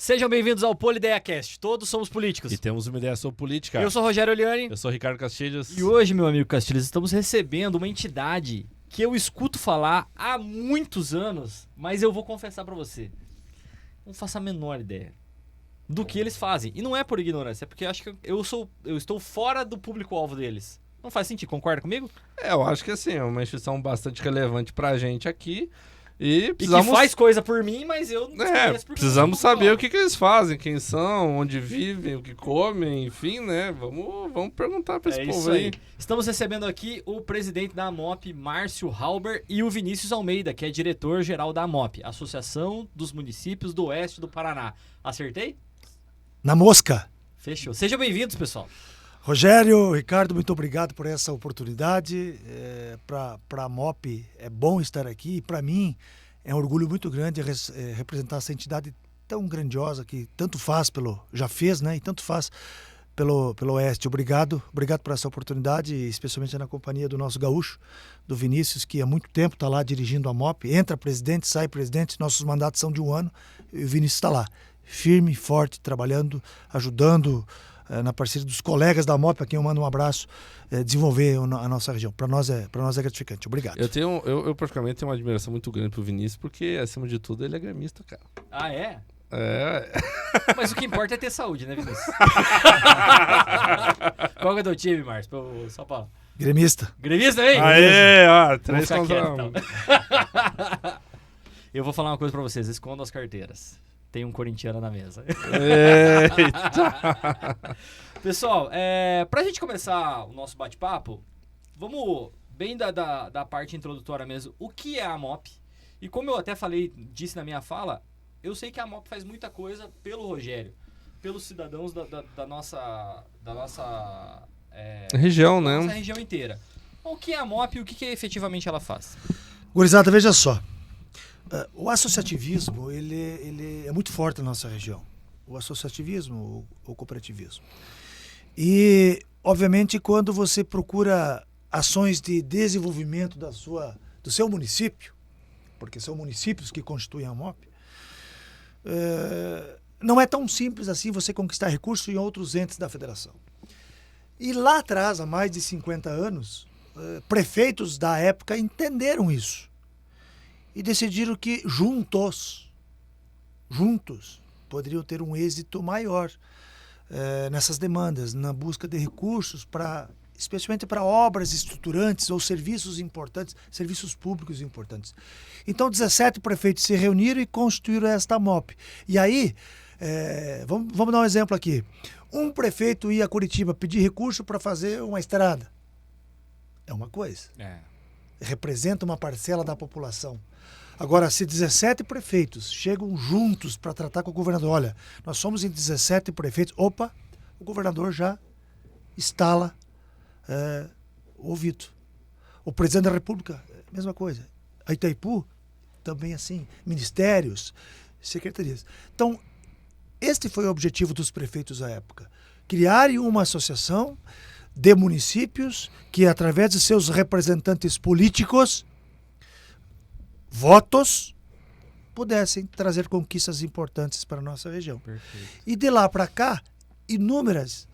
Sejam bem-vindos ao PolideaCast. Todos somos políticos. E temos uma ideia sobre política. Eu sou Rogério Oliani. Eu sou Ricardo Castilhos. E hoje, meu amigo Castilhos, estamos recebendo uma entidade que eu escuto falar há muitos anos, mas eu vou confessar pra você, não faço a menor ideia do que eles fazem. E não é por ignorância, é porque eu acho que eu estou fora do público-alvo deles. Não faz sentido, concorda comigo? Eu acho que assim, é uma instituição bastante relevante pra gente aqui. E que faz coisa por mim, mas eu não conheço. Precisamos saber o que eles fazem, quem são, onde vivem, o que comem, enfim, né? Vamos perguntar pra esse povo aí. Estamos recebendo aqui o presidente da AMOP, Márcio Halber, e o Vinícius Almeida, que é diretor-geral da AMOP, Associação dos Municípios do Oeste do Paraná. Acertei? Na mosca. Fechou. Sejam bem-vindos, pessoal. Rogério, Ricardo, muito obrigado por essa oportunidade. Para a AMOP é bom estar aqui. Para mim é um orgulho muito grande representar essa entidade tão grandiosa que tanto faz já fez, né? E tanto faz pelo Oeste. Obrigado por essa oportunidade, especialmente na companhia do nosso gaúcho, do Vinícius, que há muito tempo está lá dirigindo a AMOP. Entra presidente, sai presidente, nossos mandatos são de 1 ano e o Vinícius está lá, firme, forte, trabalhando, ajudando na parceria dos colegas da AMOP, a quem eu mando um abraço, desenvolver a nossa região. Para nós é gratificante. Obrigado. Eu praticamente tenho uma admiração muito grande pro Vinícius, porque, acima de tudo, ele é gremista, cara. Ah, é? É. Mas o que importa é ter saúde, né, Vinícius? Qual que é o teu time, Márcio? Só pra... Gremista. Gremista, hein? Aê, ó, 3 contra 1. Então. Eu vou falar uma coisa pra vocês, escondam as carteiras. Tem um corintiano na mesa. Eita. Pessoal, pra gente começar o nosso bate-papo, vamos bem da parte introdutória mesmo. O que é a AMOP? E como eu até disse na minha fala, eu sei que a AMOP faz muita coisa pelo Rogério, pelos cidadãos da nossa região, da né? nossa região inteira. O que é a AMOP e o que efetivamente ela faz? Gurizada, veja só. O associativismo ele é muito forte na nossa região. O associativismo, o cooperativismo. E, obviamente, quando você procura ações de desenvolvimento do seu município, porque são municípios que constituem a AMOP, não é tão simples assim você conquistar recursos em outros entes da federação. E lá atrás, há mais de 50 anos, prefeitos da época entenderam isso. E decidiram que juntos, poderiam ter um êxito maior nessas demandas, na busca de recursos, especialmente para obras estruturantes ou serviços importantes, serviços públicos importantes. Então, 17 prefeitos se reuniram e constituíram esta AMOP. E aí, vamos dar um exemplo aqui. Um prefeito ia a Curitiba pedir recurso para fazer uma estrada. É uma coisa. Representa uma parcela da população. Agora, se 17 prefeitos chegam juntos para tratar com o governador, olha, nós somos em 17 prefeitos, o governador já estala o ouvido. O presidente da República, mesma coisa. A Itaipu, também assim, ministérios, secretarias. Então, este foi o objetivo dos prefeitos à época, criarem uma associação de municípios que, através de seus representantes políticos, votos, pudessem trazer conquistas importantes para a nossa região. Perfeito. E de lá para cá, inúmeras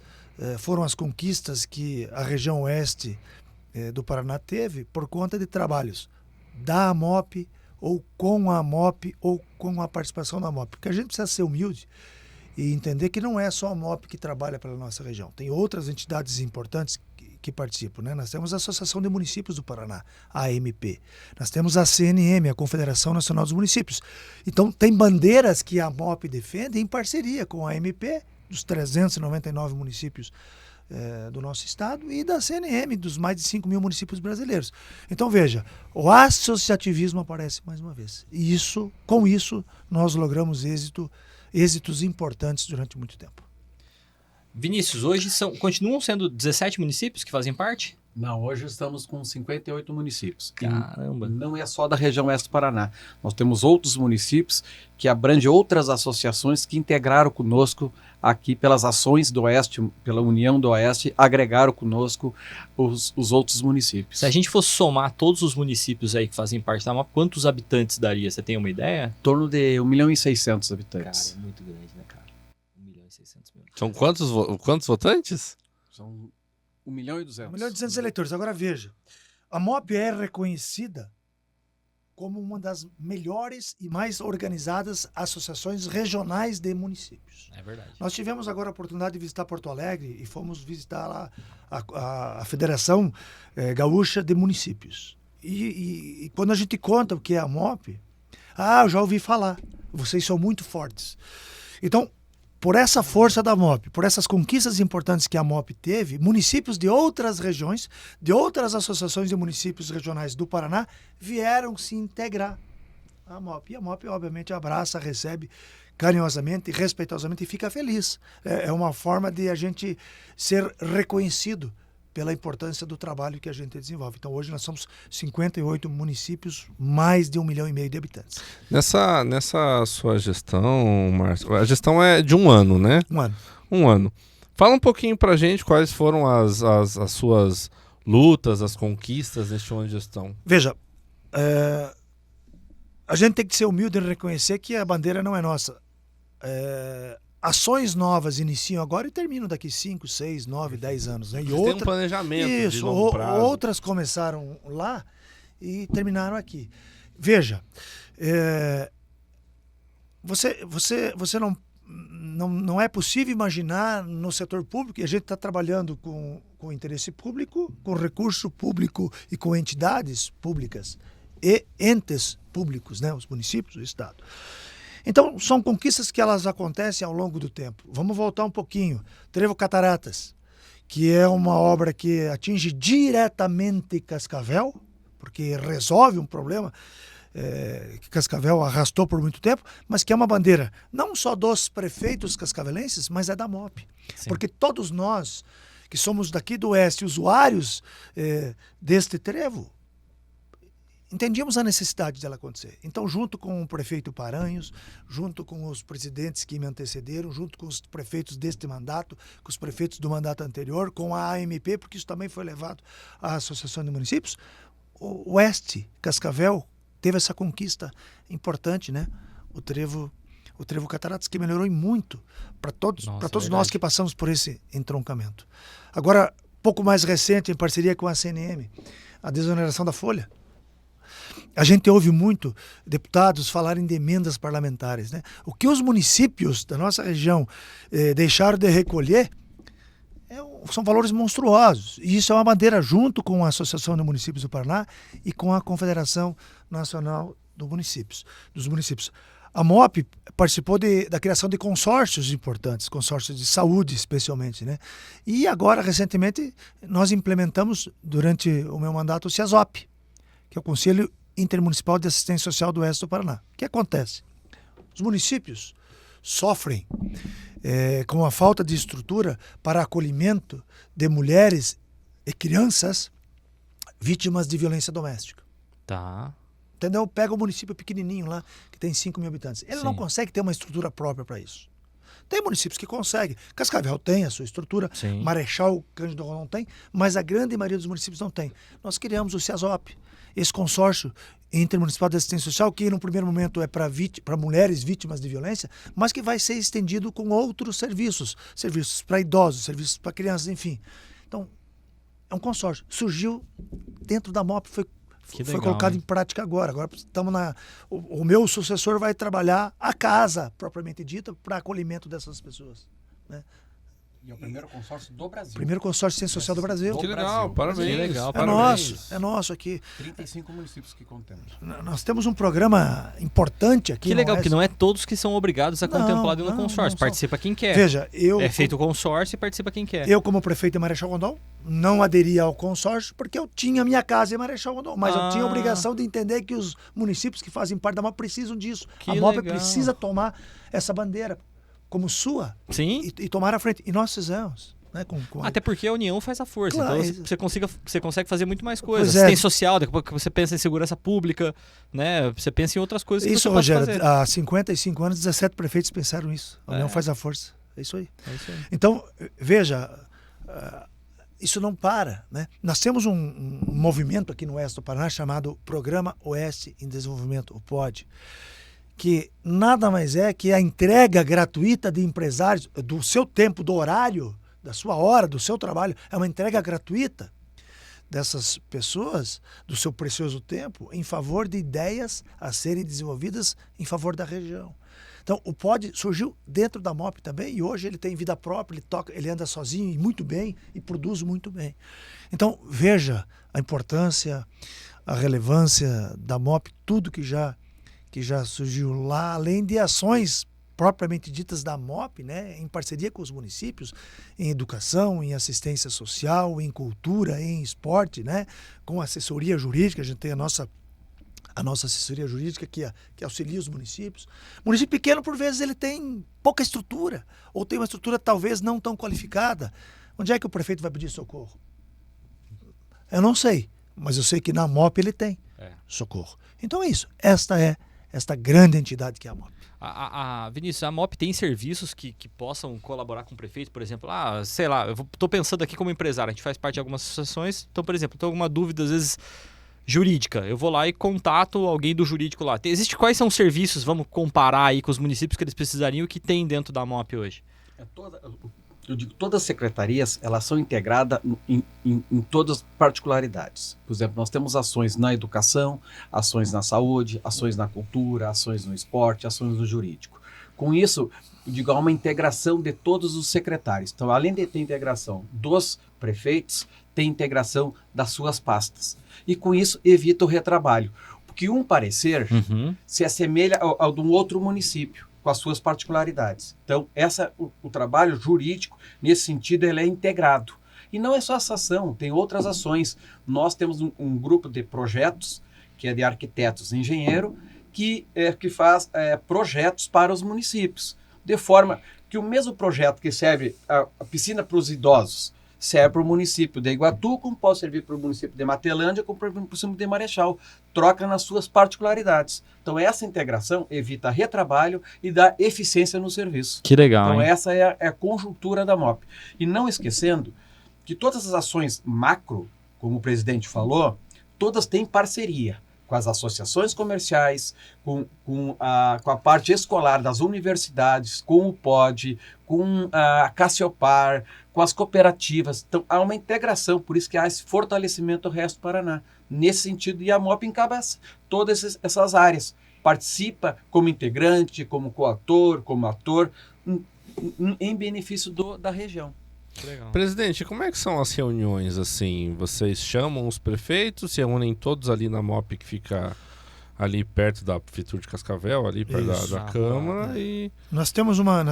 foram as conquistas que a região oeste do Paraná teve por conta de trabalhos da AMOP, ou com a AMOP, ou com a participação da AMOP. Porque a gente precisa ser humilde e entender que não é só a AMOP que trabalha pela nossa região. Tem outras entidades importantes que participam, né? Nós temos a Associação de Municípios do Paraná, a AMP. Nós temos a CNM, a Confederação Nacional dos Municípios. Então, tem bandeiras que a AMOP defende em parceria com a AMP, dos 399 municípios do nosso estado, e da CNM, dos mais de 5 mil municípios brasileiros. Então, veja, o associativismo aparece mais uma vez. E com isso, nós logramos êxitos importantes durante muito tempo. Vinícius, hoje continuam sendo 17 municípios que fazem parte? Não, hoje estamos com 58 municípios. E Caramba. não é só da região oeste do Paraná. Nós temos outros municípios que abrangem outras associações que integraram conosco aqui pelas ações do Oeste, pela União do Oeste, agregaram conosco os outros municípios. Se a gente fosse somar todos os municípios aí que fazem parte da MOP, quantos habitantes daria? Você tem uma ideia? Em torno de 1.600.000 habitantes. Cara, é muito grande, né, cara? 1.600.000. São quantos votantes? São 1.200.000. 1.200.000 eleitores. Agora veja, a MOP é reconhecida como uma das melhores e mais organizadas associações regionais de municípios. É verdade. Nós tivemos agora a oportunidade de visitar Porto Alegre e fomos visitar lá a Federação Gaúcha de Municípios. E quando a gente conta o que é a MOP, eu já ouvi falar, vocês são muito fortes. Então, por essa força da MOP, por essas conquistas importantes que a MOP teve, municípios de outras regiões, de outras associações de municípios regionais do Paraná, vieram se integrar à MOP. E a MOP, obviamente, abraça, recebe carinhosamente, respeitosamente e fica feliz. É uma forma de a gente ser reconhecido pela importância do trabalho que a gente desenvolve. Então, hoje nós somos 58 municípios, mais de 1,5 milhão de habitantes. Nessa sua gestão, Márcio, a gestão é de 1 ano, né? 1 ano. 1 ano. Fala um pouquinho pra gente quais foram as suas lutas, as conquistas neste ano de gestão. Veja, a gente tem que ser humilde e reconhecer que a bandeira não é nossa. Ações novas iniciam agora e terminam daqui 5, 6, 9, 10 anos. Né? E Tem um planejamento de longo prazo. Outras começaram lá e terminaram aqui. Veja, você não é possível imaginar no setor público, e a gente está trabalhando com interesse público, com recurso público e com entidades públicas e entes públicos, né? Os municípios, o Estado. Então, são conquistas que elas acontecem ao longo do tempo. Vamos voltar um pouquinho. Trevo Cataratas, que é uma obra que atinge diretamente Cascavel, porque resolve um problema que Cascavel arrastou por muito tempo, mas que é uma bandeira não só dos prefeitos cascavelenses, mas é da MOP. Sim. Porque todos nós, que somos daqui do Oeste, usuários deste trevo, entendíamos a necessidade dela acontecer. Então, junto com o prefeito Paranhos, junto com os presidentes que me antecederam, junto com os prefeitos deste mandato, com os prefeitos do mandato anterior, com a AMP, porque isso também foi levado à Associação de Municípios, o Oeste, Cascavel, teve essa conquista importante, né? O Trevo Cataratas, que melhorou muito para todos nós que passamos por esse entroncamento. Agora, pouco mais recente, em parceria com a CNM, a desoneração da folha. A gente ouve muito deputados falarem de emendas parlamentares, né? O que os municípios da nossa região deixaram de recolher são valores monstruosos. E isso é uma bandeira junto com a Associação de Municípios do Paraná e com a Confederação Nacional dos Municípios. A MOP participou da criação de consórcios importantes, consórcios de saúde especialmente, né? E agora, recentemente, nós implementamos, durante o meu mandato, o CIASOP, que é o Conselho Intermunicipal de Assistência Social do Oeste do Paraná. O que acontece? Os municípios sofrem com a falta de estrutura para acolhimento de mulheres e crianças vítimas de violência doméstica. Tá. Entendeu? Pega um município pequenininho lá, que tem 5 mil habitantes. Ele não consegue ter uma estrutura própria para isso. Tem municípios que conseguem. Cascavel tem a sua estrutura, Sim. Marechal Cândido não tem, mas a grande maioria dos municípios não tem. Nós criamos o CIASOP, esse consórcio intermunicipal de assistência social, que no primeiro momento é para mulheres vítimas de violência, mas que vai ser estendido com outros serviços para idosos, serviços para crianças, enfim. Então, é um consórcio. Surgiu dentro da MOP, foi colocado em prática agora. Agora estamos o meu sucessor vai trabalhar a casa, propriamente dita, para acolhimento dessas pessoas, né? E é o primeiro consórcio do Brasil. Primeiro consórcio de ciência social do Brasil. Que legal, parabéns. Que legal, É nosso aqui. 35 municípios que contemos. Nós temos um programa importante aqui. Que legal, porque não é todos que são obrigados a contemplar no consórcio. Participa quem quer. Veja, é feito o consórcio e participa quem quer. Eu, como prefeito de Marechal Rondon, não aderia ao consórcio porque eu tinha minha casa em Marechal Rondon. Mas eu tinha a obrigação de entender que os municípios que fazem parte da MOP precisam disso. A MOP precisa tomar essa bandeira como sua. Sim. E tomar à frente. E nós fizemos. né? Até porque a união faz a força. Claro, então você consegue fazer muito mais coisas. Pois é. Tem social, daqui a pouco você pensa em segurança pública, né? Você pensa em outras coisas que Isso, você pode Rogério, fazer. há 55 anos, 17 prefeitos pensaram isso. A união faz a força. É isso aí. É isso aí. Então, veja, isso não para, né? Nós temos um movimento aqui no Oeste do Paraná chamado Programa Oeste em Desenvolvimento, o POD, que nada mais é que a entrega gratuita de empresários do seu tempo, do horário, da sua hora, do seu trabalho, é uma entrega gratuita dessas pessoas, do seu precioso tempo, em favor de ideias a serem desenvolvidas em favor da região. Então, o POD surgiu dentro da MOP também e hoje ele tem vida própria, ele anda sozinho e muito bem e produz muito bem. Então, veja a importância, a relevância da MOP, tudo que já surgiu lá, além de ações propriamente ditas da MOP, né, em parceria com os municípios, em educação, em assistência social, em cultura, em esporte, né, com assessoria jurídica. A gente tem a nossa assessoria jurídica que auxilia os municípios. O município pequeno, por vezes, ele tem pouca estrutura, ou tem uma estrutura talvez não tão qualificada. Onde é que o prefeito vai pedir socorro? Eu não sei, mas eu sei que na MOP ele tem socorro. Então é isso. Esta grande entidade que é a MOP. Vinícius, a MOP tem serviços que possam colaborar com o prefeito, por exemplo, sei lá, eu estou pensando aqui como empresário, a gente faz parte de algumas associações, então, por exemplo, tenho alguma dúvida, às vezes, jurídica, eu vou lá e contato alguém do jurídico lá. Quais são os serviços, vamos comparar aí com os municípios que eles precisariam, que tem dentro da MOP hoje? Eu digo, todas as secretarias, elas são integradas em todas as particularidades. Por exemplo, nós temos ações na educação, ações na saúde, ações na cultura, ações no esporte, ações no jurídico. Com isso, eu digo, há uma integração de todos os secretários. Então, além de ter integração dos prefeitos, tem integração das suas pastas. E com isso, evita o retrabalho. Porque um parecer se assemelha ao de um outro município, com as suas particularidades. Então, o trabalho jurídico, nesse sentido, ele é integrado. E não é só essa ação, tem outras ações. Nós temos um grupo de projetos, que é de arquitetos e engenheiro, que faz projetos para os municípios. De forma que o mesmo projeto que serve a piscina para os idosos, serve para o município de Iguatu, como pode servir para o município de Matelândia, como para o município de Marechal. Troca nas suas particularidades. Então, essa integração evita retrabalho e dá eficiência no serviço. Que legal, Então, hein? essa é a conjuntura da MOP. E não esquecendo que todas as ações macro, como o presidente falou, todas têm parceria com as associações comerciais, com a parte escolar das universidades, com o POD, com a Cassiopar, com as cooperativas. Então, há uma integração, por isso que há esse fortalecimento do resto do Paraná. Nesse sentido, e a MOP encabeça todas essas áreas. Participa como integrante, como coautor, como ator, em benefício da região. Legal. Presidente, como é que são as reuniões, assim? Vocês chamam os prefeitos, se reúnem todos ali na MOP que fica ali perto da Prefeitura de Cascavel, ali perto da Câmara e... Nós temos uma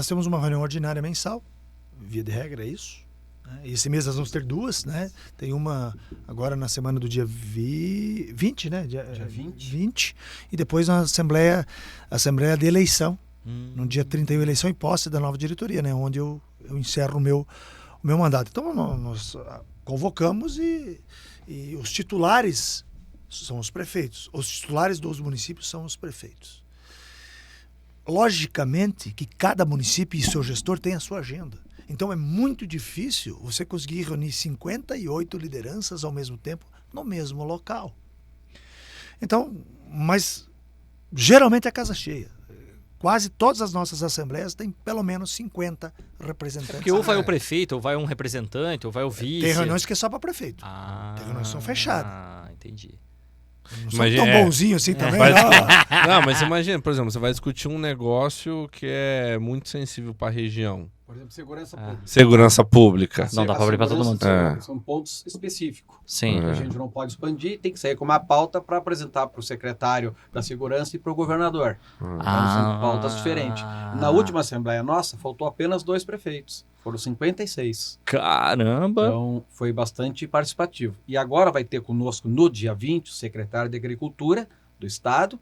reunião ordinária mensal, via de regra é isso. Né? E esse mês nós vamos ter duas, né? Tem uma agora na semana do dia 20, né? Dia 20. E depois na Assembleia de Eleição, no dia 31, eleição e posse da nova diretoria, né? Onde eu encerro o meu mandato. Então, nós convocamos e os titulares são os prefeitos. Os titulares dos municípios são os prefeitos. Logicamente que cada município e seu gestor tem a sua agenda. Então, é muito difícil você conseguir reunir 58 lideranças ao mesmo tempo no mesmo local. Então, mas geralmente é casa cheia. Quase todas as nossas assembleias têm pelo menos 50 representantes. Porque ou vai o prefeito, ou vai um representante, ou vai o vice. Tem reuniões que é só para prefeito. Tem reuniões que são fechadas. Entendi. Não sou tão bonzinho assim também. Não, mas imagina, por exemplo, você vai discutir um negócio que é muito sensível para a região. Por exemplo, segurança pública. Segurança pública. Não dá para abrir para todo mundo. São pontos específicos. Sim. A gente não pode expandir, tem que sair com uma pauta para apresentar para o secretário da segurança e para o governador. Então, são pautas diferentes. Na última Assembleia nossa, faltou apenas 2 prefeitos. Foram 56. Caramba! Então, foi bastante participativo. E agora vai ter conosco, no dia 20, o secretário de Agricultura do Estado,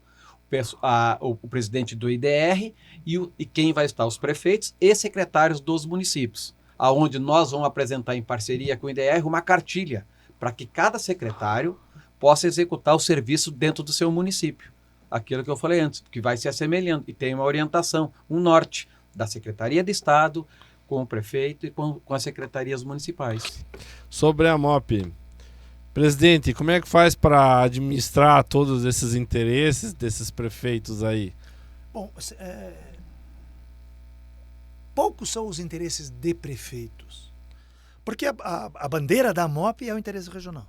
o presidente do IDR e quem vai estar, os prefeitos e secretários dos municípios, aonde nós vamos apresentar em parceria com o IDR uma cartilha para que cada secretário possa executar o serviço dentro do seu município. Aquilo que eu falei antes, que vai se assemelhando e tem uma orientação, um norte da Secretaria de Estado com o prefeito e com as secretarias municipais. Sobre a MOP, presidente, como é que faz para administrar todos esses interesses desses prefeitos aí? Bom, poucos são os interesses de prefeitos. Porque a bandeira da MOP é o interesse regional.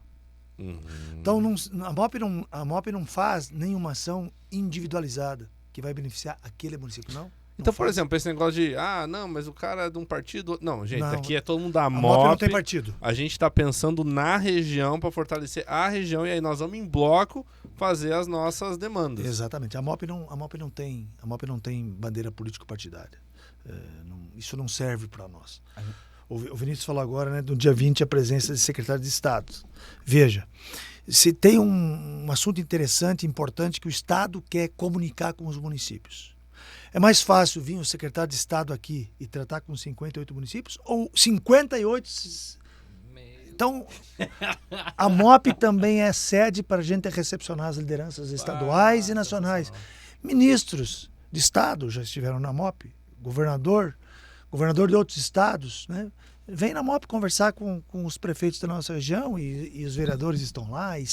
Então, a MOP não faz nenhuma ação individualizada que vai beneficiar aquele município, não. Então, por exemplo, esse negócio de, não, mas o cara é de um partido... Não, gente, Não, aqui é todo mundo da a MOP. MOP não tem partido. A gente está pensando na região para fortalecer a região e aí nós vamos em bloco fazer as nossas demandas. Exatamente. A MOP não tem bandeira político-partidária. Isso não serve para nós. O Vinícius falou agora, né, do dia 20, a presença de secretário de Estado. Veja, se tem um assunto interessante, importante, que o Estado quer comunicar com os municípios. É mais fácil vir o secretário de Estado aqui e tratar com 58 municípios ou 58... Então, a MOP também é sede para a gente recepcionar as lideranças estaduais e nacionais. Ministros de Estado já estiveram na MOP, governador de outros estados, né? Vem na MOP conversar com os prefeitos da nossa região e os vereadores estão lá e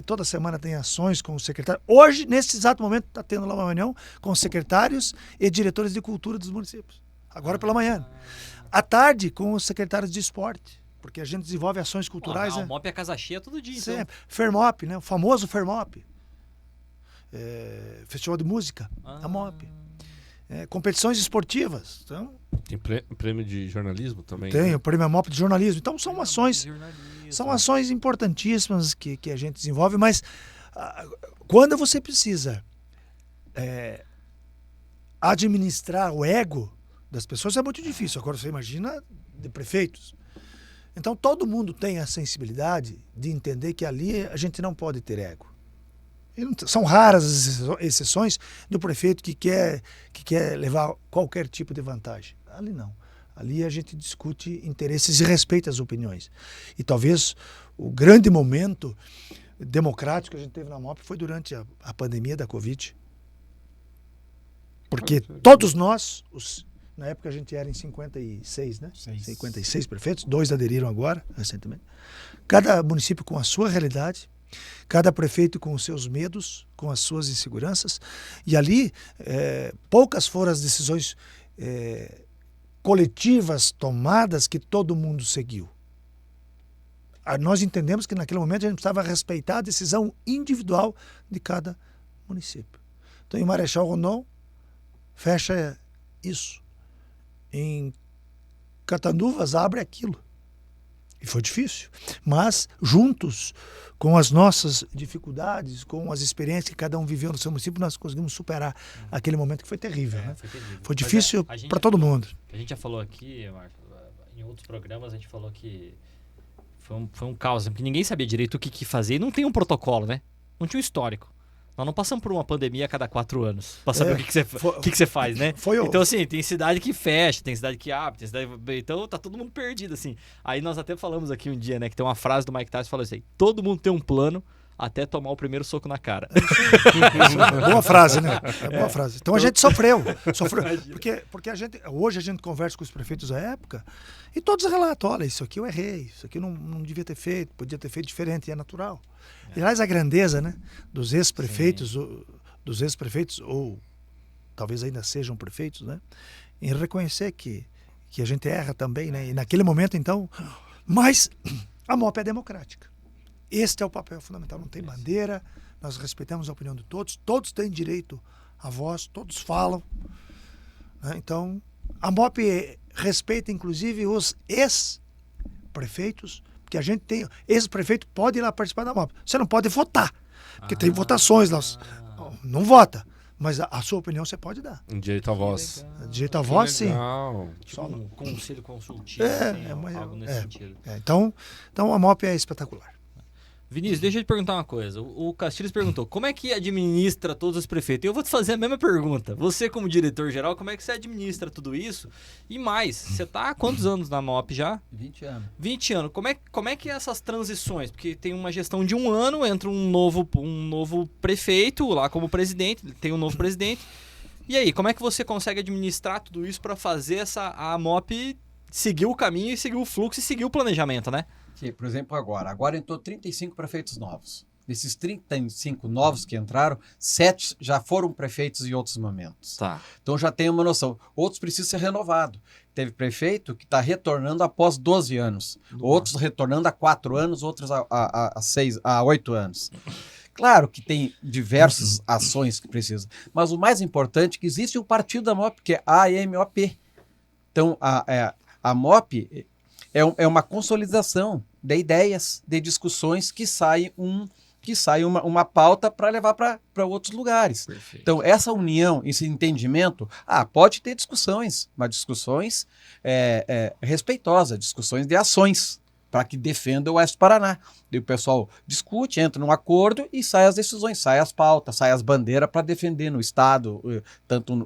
toda semana tem ações com os secretários. Hoje, nesse exato momento, está tendo lá uma reunião com os secretários e diretores de cultura dos municípios. Agora pela manhã. À tarde, com os secretários de esporte, porque a gente desenvolve ações culturais. A MOP é casa cheia todo dia, então. Fermop, né? O famoso Fermop. Festival de música, a MOP. Competições esportivas. Então, tem prêmio de jornalismo também? Tem, né? o prêmio MOP de jornalismo. Então são ações importantíssimas que a gente desenvolve, mas quando você precisa administrar o ego das pessoas é muito difícil. Agora você imagina de prefeitos. Então todo mundo tem a sensibilidade de entender que ali a gente não pode ter ego. São raras as exceções do prefeito que quer levar qualquer tipo de vantagem. Ali não. Ali a gente discute interesses e respeita as opiniões. E talvez o grande momento democrático que a gente teve na MOP foi durante a pandemia da Covid. Porque todos nós, na época a gente era em 56, né? 56 prefeitos, 2 aderiram agora, recentemente. Cada município com a sua realidade, cada prefeito com os seus medos, com as suas inseguranças. E ali, poucas foram as decisões coletivas tomadas que todo mundo seguiu. Nós entendemos que naquele momento a gente precisava respeitar a decisão individual de cada município. Então, em Marechal Rondon, fecha isso. Em Catanduvas, abre aquilo. E foi difícil. Mas, juntos, com as nossas dificuldades, com as experiências que cada um viveu no seu município, nós conseguimos superar aquele momento que foi terrível. Né? Foi difícil para todo mundo. A gente já falou aqui, Marco, em outros programas, a gente falou que foi um caos, porque ninguém sabia direito o que fazer e não tem um protocolo, né? Não tinha um histórico. Nós não passamos por uma pandemia a cada 4 anos para saber o que você faz, né? Então, assim, tem cidade que fecha, tem cidade que abre, tem cidade... Então, tá todo mundo perdido, assim. Aí nós até falamos aqui um dia, né, que tem uma frase do Mike Tyson que falou assim, todo mundo tem um plano até tomar o primeiro soco na cara. Boa frase, né? Boa frase. Então a gente sofreu. Porque hoje a gente conversa com os prefeitos da época e todos relatam, olha, isso aqui eu errei, isso aqui eu não devia ter feito, podia ter feito diferente, e é natural. E aliás, a grandeza, né, dos ex-prefeitos, ou talvez ainda sejam prefeitos, né, em reconhecer que a gente erra também, né, e naquele momento, então, mas a MOP é democrática. Este é o papel fundamental, não tem bandeira, nós respeitamos a opinião de todos têm direito à voz, todos falam, né? Então, a MOP respeita inclusive os ex-prefeitos, porque a gente tem, ex-prefeito pode ir lá participar da MOP, você não pode votar, porque tem votações lá, não vota, mas a sua opinião você pode dar. Direito à voz. Direito à voz, sim. Tipo um conselho consultivo, algo nesse sentido. Então a MOP é espetacular. Vinícius, deixa eu te perguntar uma coisa. O Castilhos perguntou, como é que administra todos os prefeitos? Eu vou te fazer a mesma pergunta. Você, como diretor-geral, como é que você administra tudo isso? E mais, você tá há quantos anos na MOP já? 20 anos. 20 anos. Como é que é essas transições? Porque tem uma gestão de 1 ano, entra um novo prefeito lá como presidente, tem um novo presidente. E aí, como é que você consegue administrar tudo isso para fazer a MOP seguir o caminho e seguir o fluxo e seguir o planejamento, né? Que, por exemplo, agora entrou 35 prefeitos novos. Desses 35 novos que entraram, 7 já foram prefeitos em outros momentos. Tá. Então já tem uma noção. Outros precisam ser renovados. Teve prefeito que está retornando após 12 anos. Nossa. Outros retornando há 4 anos, outros há 8 anos. Claro que tem diversas ações que precisam. Mas o mais importante é que existe um partido da MOP, que é a AMOP. Então, a MOP é uma consolidação de ideias, de discussões que sai uma pauta para levar para outros lugares. Perfeito. Então, essa união, esse entendimento, pode ter discussões, mas discussões respeitosas, discussões de ações, para que defenda o Oeste do Paraná. E o pessoal discute, entra num acordo e sai as decisões, sai as pautas, sai as bandeiras para defender no Estado, tanto,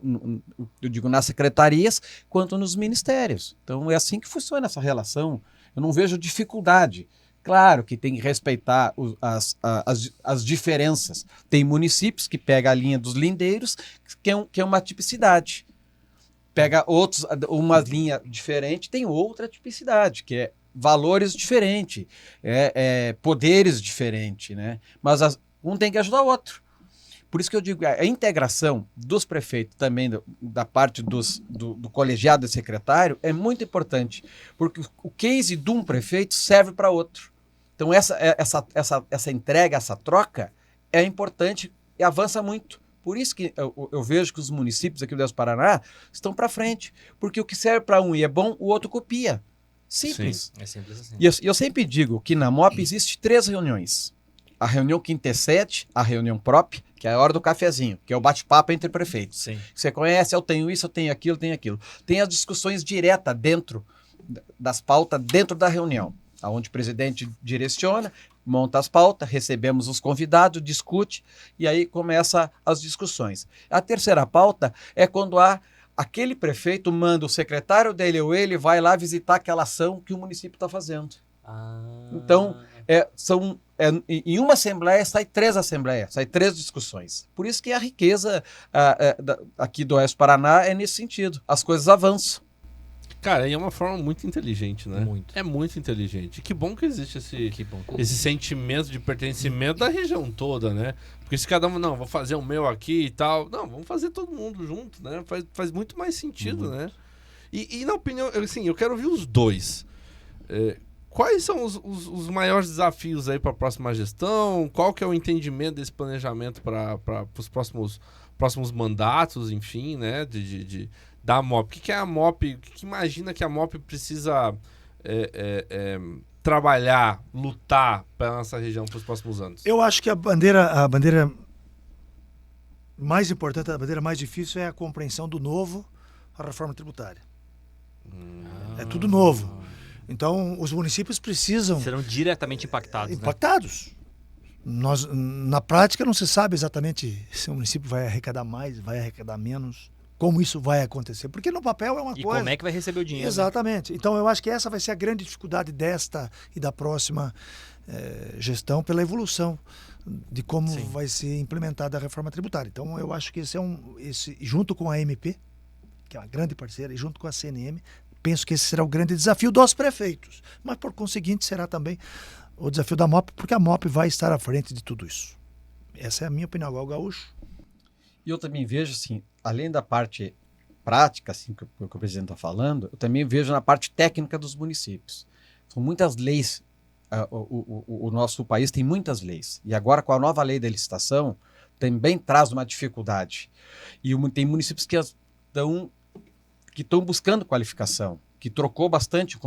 eu digo, nas secretarias, quanto nos ministérios. Então, é assim que funciona essa relação. Eu não vejo dificuldade. Claro que tem que respeitar as diferenças. Tem municípios que pegam a linha dos lindeiros, que é uma tipicidade. Pega outros, uma linha diferente, tem outra tipicidade, que é valores diferentes, poderes diferentes, né? Mas um tem que ajudar o outro. Por isso que eu digo, a integração dos prefeitos também, da parte do colegiado de secretário, é muito importante, porque o case de um prefeito serve para outro. Então essa entrega, essa troca é importante e avança muito. Por isso que eu vejo que os municípios aqui do Oeste do Paraná estão para frente, porque o que serve para um e é bom, o outro copia. Simples. É simples assim. E eu sempre digo que na MOP existe 3 reuniões. A reunião quintessete, a reunião prop, que é a hora do cafezinho, que é o bate-papo entre prefeitos. Sim. Você conhece, eu tenho isso, eu tenho aquilo, eu tenho aquilo. Tem as discussões diretas dentro das pautas, dentro da reunião, onde o presidente direciona, monta as pautas, recebemos os convidados, discute, e aí começa as discussões. A terceira pauta é quando aquele prefeito manda o secretário dele ou ele vai lá visitar aquela ação que o município está fazendo. Então, em uma assembleia sai 3 assembleias, sai 3 discussões. Por isso que a riqueza aqui do Oeste do Paraná é nesse sentido. As coisas avançam. Cara, e é uma forma muito inteligente, né? Muito. É muito inteligente. Que bom que existe Que bom. esse sentimento de pertencimento da região toda, né? Porque se cada um, não, vou fazer o meu aqui e tal. Não, vamos fazer todo mundo junto, né? Faz muito mais sentido, né? E na opinião, assim, eu quero ouvir os dois. Quais são os maiores desafios aí para a próxima gestão? Qual que é o entendimento desse planejamento para os próximos mandatos, enfim, né? Da MOP. O que é a MOP? O que imagina que a MOP precisa trabalhar, lutar para nossa região para os próximos anos? Eu acho que a bandeira mais importante, a bandeira mais difícil é a compreensão do novo, a reforma tributária. É tudo novo. Então, os municípios precisam... Serão diretamente impactados, impactados. Nós, na prática, não se sabe exatamente se o município vai arrecadar mais, vai arrecadar menos, como isso vai acontecer. Porque no papel é uma E coisa... como é que vai receber o dinheiro? Exatamente. Então, eu acho que essa vai ser a grande dificuldade desta e da próxima gestão, pela evolução de como vai ser implementada a reforma tributária. Então, eu acho que esse junto com a MP, que é uma grande parceira, e junto com a CNM, penso que esse será o grande desafio dos prefeitos. Mas, por conseguinte, será também o desafio da MOP, porque a MOP vai estar à frente de tudo isso. Essa é a minha opinião, igual o Gaúcho. E eu também vejo, assim, além da parte prática, assim, que o presidente está falando, eu também vejo na parte técnica dos municípios. São muitas leis. O nosso país tem muitas leis. E agora, com a nova lei da licitação, também traz uma dificuldade. E tem municípios que estão buscando qualificação, que trocou bastante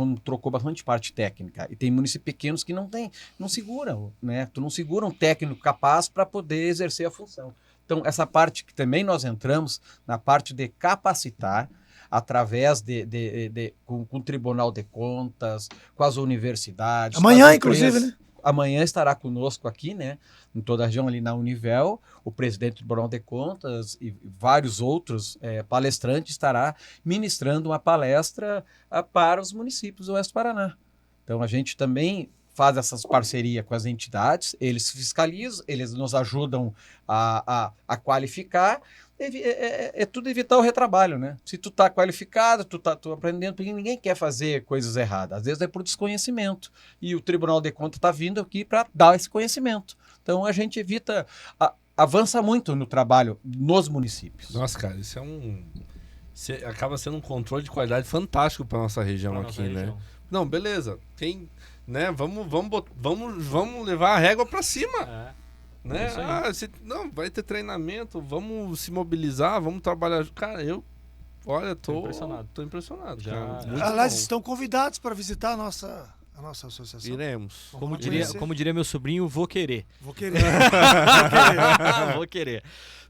parte técnica. E tem municípios pequenos que não seguram, né? Tu não segura um técnico capaz para poder exercer a função. Então, essa parte que também nós entramos, na parte de capacitar, através com o Tribunal de Contas, com as universidades. Amanhã, inclusive, né? amanhã estará conosco aqui, né, em toda a região, ali na Univel, o presidente do Tribunal de Contas e vários outros palestrantes estará ministrando uma palestra para os municípios do Oeste do Paraná. Então, a gente também faz essas parcerias com as entidades, eles fiscalizam, eles nos ajudam a qualificar, é tudo evitar o retrabalho, né? Se tu tá qualificado, tu aprendendo, porque ninguém quer fazer coisas erradas, às vezes é por desconhecimento, e o Tribunal de Contas está vindo aqui para dar esse conhecimento. Então a gente evita, avança muito no trabalho nos municípios. Nossa, cara, isso acaba sendo um controle de qualidade fantástico para nossa região Pra aqui, nossa né? região. Não, beleza. Né? Vamos levar a régua para cima. Né? Isso aí. Não, vai ter treinamento, vamos se mobilizar, vamos trabalhar. Cara, tô impressionado. Tô impressionado. Já- Cara. Muito Aliás, bom. estão convidados para visitar a nossa associação. Iremos. Vamos Como conhecer. diria meu sobrinho, vou querer. Vou querer. Vou querer. Vou querer.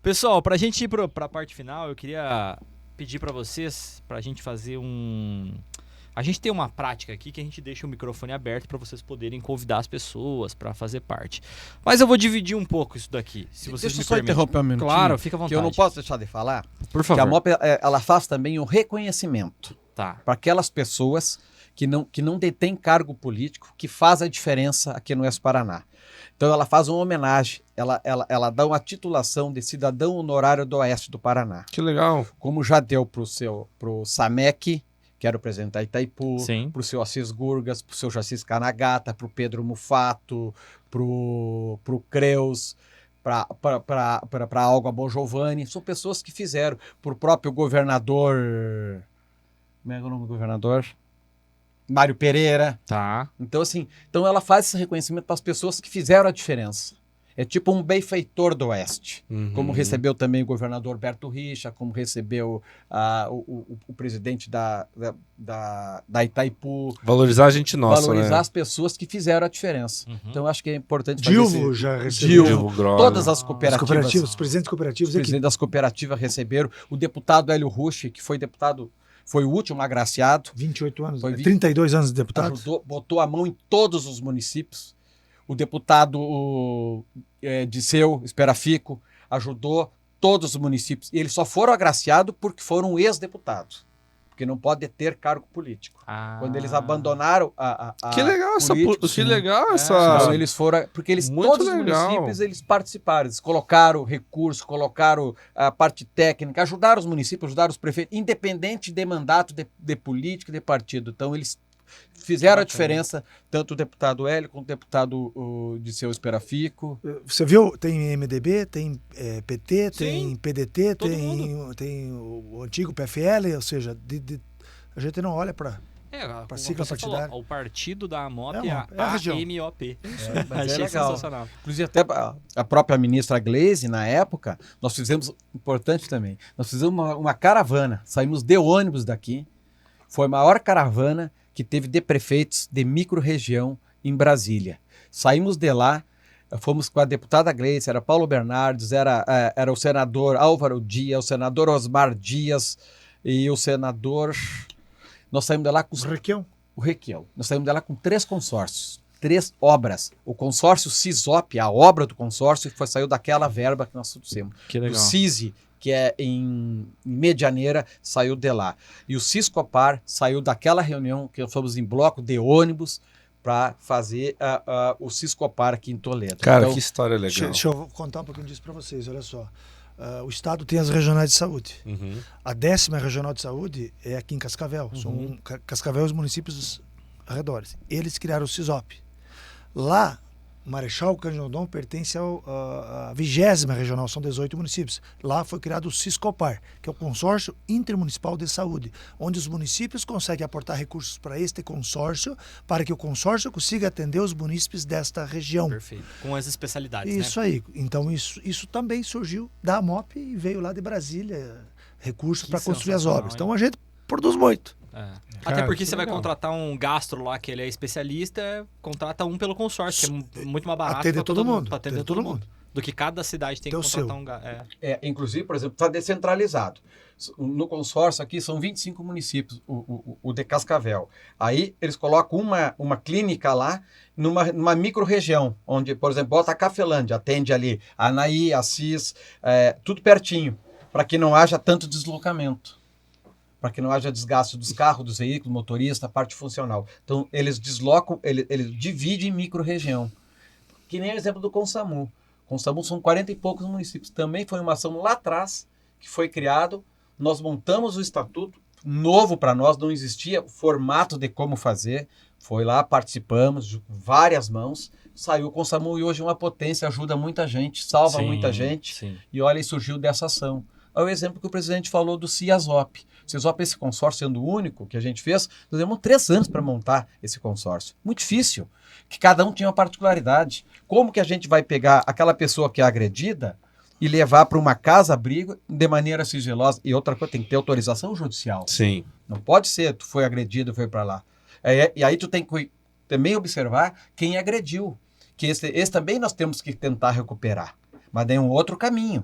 Pessoal, pra gente ir pra parte final, eu queria pedir pra vocês, pra gente fazer A gente tem uma prática aqui que a gente deixa o microfone aberto pra vocês poderem convidar as pessoas pra fazer parte. Mas eu vou dividir um pouco isso daqui, se vocês Deixa me eu só permitem. interromper um minutinho, Claro, fica à vontade. que eu não posso deixar de falar, Por que a favor. MOP ela faz também o reconhecimento Tá. para aquelas pessoas que não detêm cargo político, que faz a diferença aqui no Oeste do Paraná. Então ela faz uma homenagem, ela dá uma titulação de cidadão honorário do Oeste do Paraná, Que legal. como já deu pro Samec, que era o presidente da Itaipu, Sim. pro seu Assis Gurgas, pro seu Jacis Kanagata, pro Pedro Mufato, pro Creus, para Alga Bon Giovanni. São pessoas que fizeram, pro próprio governador... Como é o nome do governador? Mário Pereira. Tá. Então, assim, ela faz esse reconhecimento para as pessoas que fizeram a diferença. É tipo um benfeitor do Oeste. Uhum. Como recebeu também o governador Berto Richa, como recebeu o presidente da Itaipu. Valorizar a gente nossa, valorizar né? as pessoas que fizeram a diferença. Uhum. Então, eu acho que é importante fazer Dilvo esse... já recebeu. Dilvo, Gross. todas as As cooperativas. cooperativas, os presidentes cooperativos Os aqui. presidentes das cooperativas receberam. O deputado Hélio Rusch, que foi deputado, foi o último agraciado, 28 anos, Foi 32 anos de deputado. ajudou, botou a mão em todos os municípios. O deputado Disseu Esperafico ajudou todos os municípios. E eles só foram agraciados porque foram ex-deputados. Porque não pode ter cargo político. Quando eles abandonaram a Que legal políticos, que sim. legal Então, essa. eles foram, porque Muito todos os legal. municípios eles participaram, eles colocaram recursos, colocaram a parte técnica, ajudaram os municípios, ajudaram os prefeitos, independente de mandato de política, de partido. Então eles fizeram a diferença, tanto o deputado Hélio quanto o deputado Disseu Esperafico. Você viu? Tem MDB, tem PT, Sim, tem PDT, todo tem o antigo PFL, ou seja, a gente não olha para... Pra sigla você partidária. falou, o partido da AMOP É é a região. a AMOP. Mas Achei é legal. sensacional. Inclusive até a própria ministra Gleisi, na época, nós fizemos, importante também, nós fizemos uma caravana, saímos de ônibus daqui, foi a maior caravana que teve de prefeitos de micro-região em Brasília. Saímos de lá, fomos com a deputada Gleice, era Paulo Bernardes, era o senador Álvaro Dias, o senador Osmar Dias e o senador... Nós saímos de lá com o Requião. Nós saímos de lá com 3 consórcios, 3 obras. O consórcio CISOP, a obra do consórcio, saiu daquela verba que nós trouxemos. Que O CISI, que é em Medianeira, saiu de lá. E o Ciscopar saiu daquela reunião que nós fomos em bloco de ônibus para fazer o Ciscopar aqui em Toledo. Cara, Então, que história legal. Deixa eu contar um pouquinho disso para vocês, olha só. O Estado tem as regionais de saúde. Uhum. A 10ª regional de saúde é aqui em Cascavel. Cascavel e os municípios arredores. Eles criaram o CISOP. Lá, Marechal Cândido Rondon pertence à 20ª regional, são 18 municípios. Lá foi criado o Ciscopar, que é o Consórcio Intermunicipal de Saúde, onde os municípios conseguem aportar recursos para este consórcio, para que o consórcio consiga atender os munícipes desta região. Perfeito. Com as especialidades, Isso aí. Então, isso também surgiu da AMOP e veio lá de Brasília, recursos Que para construir as sensacional, obras. hein? Então, a gente produz muito. Até porque que você vai legal. contratar um gastro lá que ele é especialista, contrata um pelo consórcio, que é muito mais barato Atender pra todo mundo. pra atender todo mundo. do que cada cidade tem que Tem o contratar seu. um gás. Inclusive, por exemplo, está descentralizado. No consórcio aqui são 25 municípios, o de Cascavel. Aí eles colocam uma clínica lá numa micro-região, onde, por exemplo, bota a Cafelândia, atende ali Anaí, Assis, tudo pertinho, para que não haja tanto deslocamento, para que não haja desgaste dos carros, dos veículos, motorista, parte funcional. Então, eles deslocam, eles dividem em micro-região. Que nem o exemplo do Consamu. Consamu são 40 e poucos municípios. Também foi uma ação lá atrás que foi criado. Nós montamos o estatuto, novo para nós, não existia o formato de como fazer. Foi lá, participamos, várias mãos. Saiu o Consamu e hoje é uma potência, ajuda muita gente, salva muita gente. Sim. E olha, surgiu dessa ação. É o exemplo que o presidente falou do CIASOP. O CIASOP, esse consórcio sendo o único que a gente fez, nós demoramos 3 anos para montar esse consórcio. Muito difícil, que cada um tinha uma particularidade. Como que a gente vai pegar aquela pessoa que é agredida e levar para uma casa-abrigo de maneira sigilosa? E outra coisa, tem que ter autorização judicial. Sim. Não pode ser, tu foi agredido e foi para lá. E aí tu tem que também observar quem agrediu. Que esse também nós temos que tentar recuperar. Mas tem um outro caminho.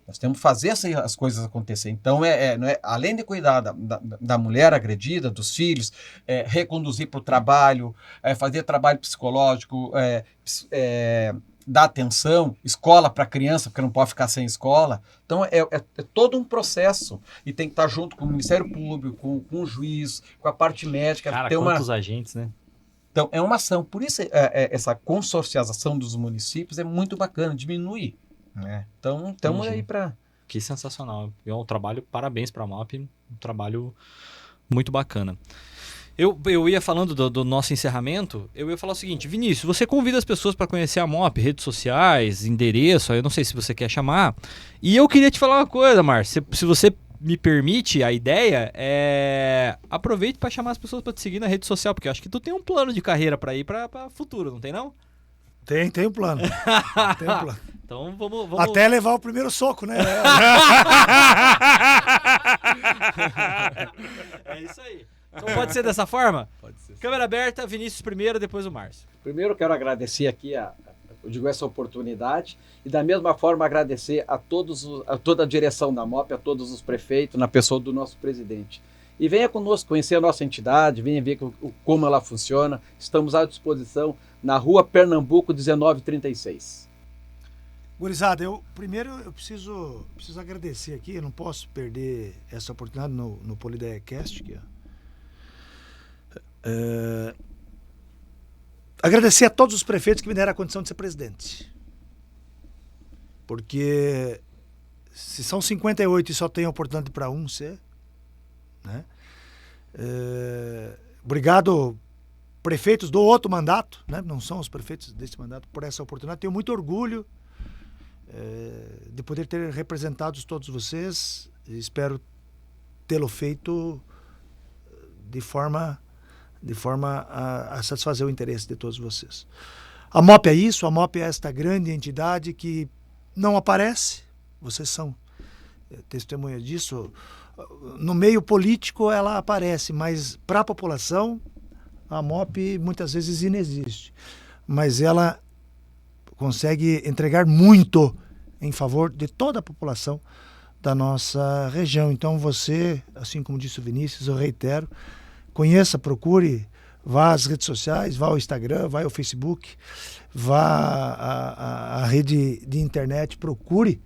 Nós temos que fazer as coisas acontecer. Então, além de cuidar da mulher agredida, dos filhos, reconduzir para o trabalho, fazer trabalho psicológico, dar atenção, escola para criança, porque não pode ficar sem escola. Então, é todo um processo. E tem que estar junto com o Ministério Público, com o juiz, com a parte médica. Cara, ter quantos agentes, né? Então, é uma ação. Por isso, essa consorciação dos municípios é muito bacana, diminui. Né? Então, estamos aí para... Que sensacional. É um trabalho, parabéns para a MOP, um trabalho muito bacana. Eu ia falando do nosso encerramento, eu ia falar o seguinte: Vinícius, você convida as pessoas para conhecer a MOP, redes sociais, endereço, eu não sei se você quer chamar. E eu queria te falar uma coisa, Márcio, se você me permite, a ideia é aproveite para chamar as pessoas para te seguir na rede social, porque eu acho que tu tem um plano de carreira para ir para futuro, não tem não? Tem um plano. Tem um plano. Então vamos... Até levar o primeiro soco, né? É isso aí. Então pode ser dessa forma? Pode ser. Câmera aberta, Vinícius primeiro, depois o Márcio. Primeiro, quero agradecer aqui essa oportunidade e, da mesma forma, agradecer a toda a direção da MOP, a todos os prefeitos, na pessoa do nosso presidente. E venha conosco conhecer a nossa entidade, venha ver como ela funciona. Estamos à disposição na Rua Pernambuco, 1936. Gurizada, eu preciso agradecer aqui, eu não posso perder essa oportunidade no PolideiaCast. Agradecer a todos os prefeitos que me deram a condição de ser presidente. Porque se são 58 e só tem oportunidade para um ser, né? Obrigado, prefeitos do outro mandato, né? Não são os prefeitos desse mandato, por essa oportunidade. Tenho muito orgulho de poder ter representado todos vocês. Espero tê-lo feito de forma a satisfazer o interesse de todos vocês. A MOP é isso, a MOP é esta grande entidade que não aparece, vocês são testemunha disso. No meio político ela aparece, mas para a população a MOP muitas vezes inexiste. Mas ela consegue entregar muito em favor de toda a população da nossa região. Então você, assim como disse o Vinícius, eu reitero, conheça, procure, vá às redes sociais, vá ao Instagram, vá ao Facebook, vá à rede de internet, procure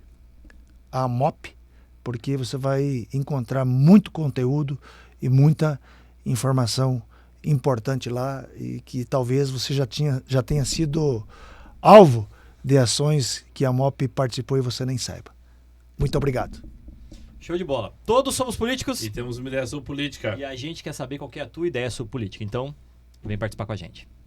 a MOP, porque você vai encontrar muito conteúdo e muita informação importante lá e que talvez você já tenha sido alvo de ações que a MOP participou e você nem saiba. Muito obrigado. Show de bola. Todos somos políticos E temos uma ideia sobre política. e a gente quer saber qual que é a tua ideia sobre política. Então, vem participar com a gente.